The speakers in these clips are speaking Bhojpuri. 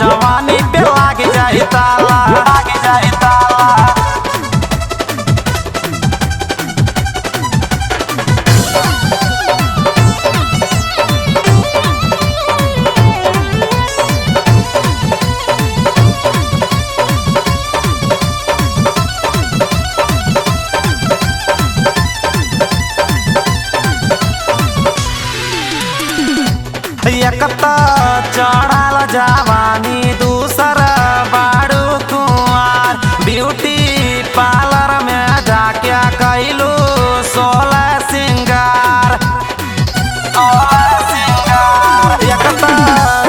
जवानी पे लाग जाई ताला, लाग जाई ताला। एक तो चढ़ल जवानी, दूसर बाड़ू कुंवार, ब्यूटी पार्लर में जाके कैलू 16 सिंगार, 16 सिंगार। एक तो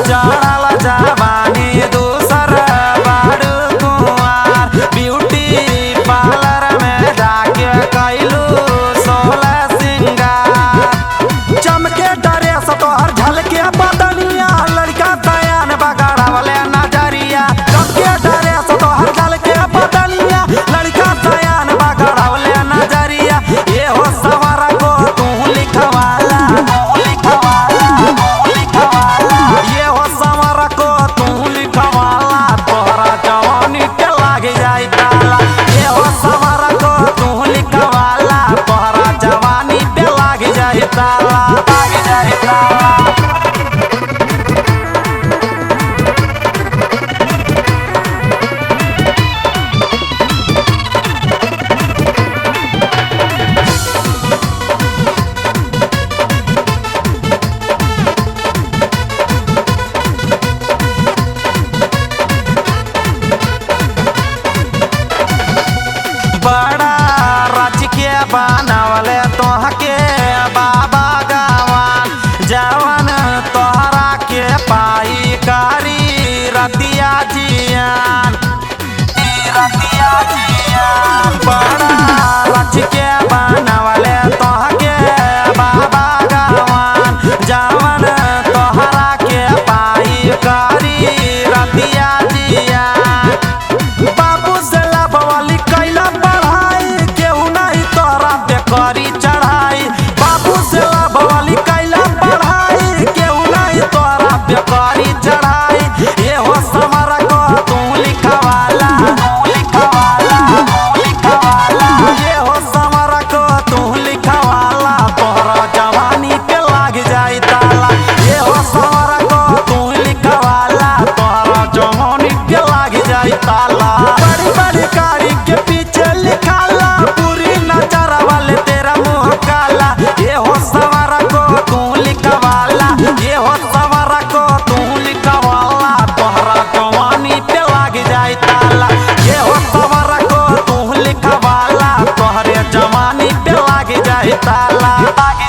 चढ़ल जवानी, दूसर बाड़ू कुंवार, ब्यूटी पार्लर में जाके कैलू 16 सिंगार। चमके ड्रेस तोहर झलके बदनिया, लड़का तयान बगाड़वले नजरिया। चमके ड्रेस तोहर झलके बदनिया, लड़का तयान बगाड़वले नजरिया। ये हो सवार को तू लिखवाला, तू लिखवाला, तू लिखवाला। ये हो सवार को तू लिखवाला, तोहरा जवानी के लाग जाई ताला। ये हो सवार को तू लिखवाला, तोहरा जवानी पे लाग जाई ताला, लाग जाई ताला। बड़ा रच के बनावले तोहके बाबा गवान, जवन तोहरा के पाई करी रतिया जियान, रतिया जियान। बड़ा रच के बनावले तोहके बाबा गवान, जवन तोहरा के पाई करी रतिया जियान। बाबू से लाभवाली कैला पढ़ाई, केहू नहीं तोरा पे करी चढ़ाई। बाबू से लाभवाली कैला पढ़ाई, केहू नहीं तोरा पे करी चढ़ाई। ये हो समर को तू लिखवाला, तू लिखवाला, तू लिखवाला। ये हो समर को तू लिखवाला, तोहरा जवानी पे लाग जाई ताला। ये हो समर को तू लिखवाला, तोहरा जवानी पे लाग जाई ताला। बड़ी बड़ी गाड़ी के पीछे लिखाला, पूरी नजर वाले तेरा मुंह काला। ये हो सवार को तू लिखवाला, ये हो सवार को तू लिखवाला, तोहरा जवानी पे लाग जाई ताला। ये हो सवार को तू लिखवाला, तोहरे जवानी पे लाग जाई ताला, लाग